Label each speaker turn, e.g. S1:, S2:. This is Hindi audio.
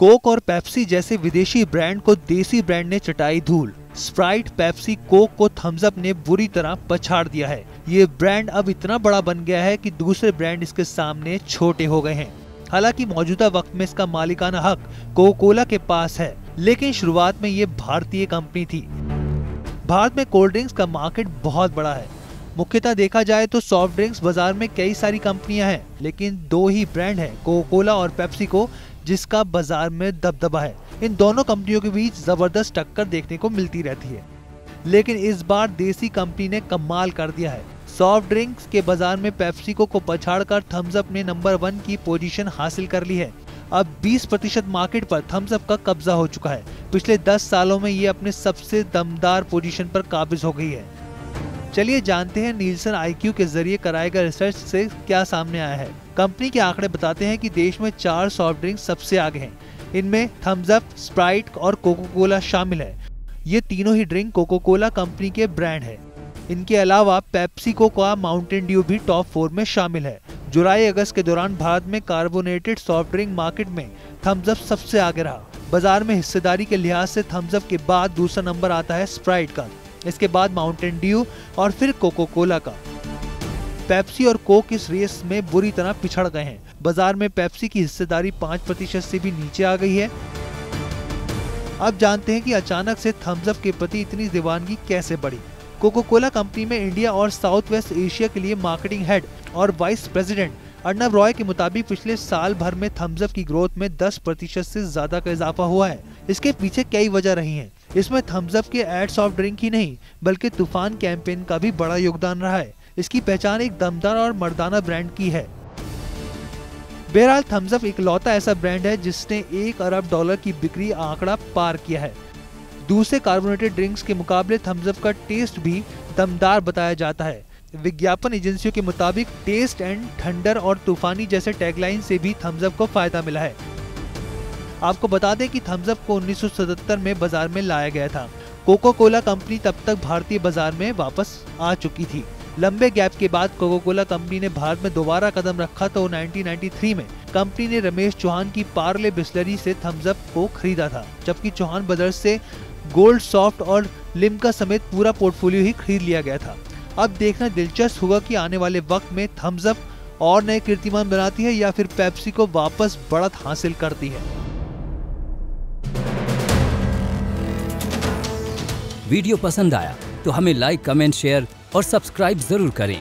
S1: कोक और पेप्सी जैसे विदेशी ब्रांड को देसी ब्रांड ने चटाई धूल। स्प्राइट, पेप्सी, कोक को थम्स अप ने बुरी तरह पछाड़ दिया है। ये ब्रांड अब इतना बड़ा बन गया है कि दूसरे ब्रांड इसके सामने छोटे हो गए हैं। हालांकि मौजूदा वक्त में इसका मालिकाना हक कोका कोला के पास है, लेकिन शुरुआत में ये भारतीय कंपनी थी। भारत में कोल्ड ड्रिंक्स का मार्केट बहुत बड़ा है। मुख्यतः देखा जाए तो सॉफ्ट ड्रिंक्स बाजार में कई सारी कंपनियां हैं, लेकिन दो ही ब्रांड हैं, कोका कोला और पेप्सी को, जिसका बाजार में दबदबा है। इन दोनों कंपनियों के बीच जबरदस्त टक्कर देखने को मिलती रहती है, लेकिन इस बार देसी कंपनी ने कमाल कर दिया है। सॉफ्ट ड्रिंक्स के बाजार में पेप्सी को पछाड़कर थम्स अप ने नंबर 1 की पोजीशन हासिल कर ली है। अब 20% मार्केट पर थम्स अप का कब्जा हो चुका है। पिछले 10 सालों में ये अपने सबसे दमदार पोजीशन पर काबिज हो गई है। चलिए जानते हैं नीलसन IQ के जरिए कराए गए रिसर्च से क्या सामने आया है। कंपनी के आंकड़े बताते हैं कि देश में 4 सॉफ्ट ड्रिंक सबसे आगे हैं। इनमें थम्स अप, स्प्राइट और कोका कोला शामिल है। ये तीनों ही ड्रिंक कोका कोला कंपनी के ब्रांड है। इनके अलावा पेप्सिको का माउंटेन ड्यू भी टॉप 4 में शामिल है। जुलाई-अगस्त के दौरान भारत में कार्बोनेटेड सॉफ्ट ड्रिंक मार्केट में थम्स अप सबसे आगे रहा। बाजार में हिस्सेदारी के लिहाज से थम्स अप के बाद दूसरा नंबर आता है स्प्राइट का, इसके बाद माउंटेन ड्यू और फिर कोका कोला का। पेप्सी और कोक इस रेस में बुरी तरह पिछड़ गए हैं। बाजार में पेप्सी की हिस्सेदारी 5% से भी नीचे आ गई है। अब जानते हैं कि अचानक से थम्स अप के प्रति इतनी दीवानगी कैसे बढ़ी। कोका कोला कंपनी में इंडिया और साउथ वेस्ट एशिया के लिए मार्केटिंग हेड और वाइस प्रेसिडेंट अर्नब रॉय के मुताबिक पिछले साल भर में थम्स अप की ग्रोथ में 10% से ज्यादा का इजाफा हुआ है। इसके पीछे कई वजह रही हैं। इसमें थम्स अप के एड सॉफ्ट ड्रिंक ही नहीं, बल्कि तूफान कैंपेन का भी बड़ा योगदान रहा है। इसकी पहचान एक दमदार और मर्दाना ब्रांड की है। बहरहाल थम्स अप इकलौता ऐसा ब्रांड है जिसने $1 अरब की बिक्री आंकड़ा पार किया है। दूसरे कार्बोनेटेड ड्रिंक्स के मुकाबले थम्स अप का टेस्ट भी दमदार बताया जाता है। विज्ञापन एजेंसियों के मुताबिक टेस्ट एंड थंडर और तूफानी जैसे टैगलाइन से भी थम्स अप को फायदा मिला है। आपको बता दें कि थम्स अप को 1977 में बाजार में लाया गया था। कोका कोला कंपनी तब तक भारतीय बाजार में वापस आ चुकी थी। लंबे गैप के बाद कोका कोला कंपनी ने भारत में दोबारा कदम रखा तो 1993 में कंपनी ने रमेश चौहान की पार्ले बिस्लरी से थम्स अप को खरीदा था, जबकि चौहान ब्रदर्स से गोल्ड सॉफ्ट और लिम्का समेत पूरा पोर्टफोलियो ही खरीद लिया गया था। अब देखना दिलचस्प होगा कि आने वाले वक्त में थम्स अप और नए कीर्तिमान बनाती है या फिर पेप्सी को वापस बढ़त हासिल करती है।
S2: वीडियो पसंद आया तो हमें लाइक, कमेंट, शेयर और सब्सक्राइब जरूर करें।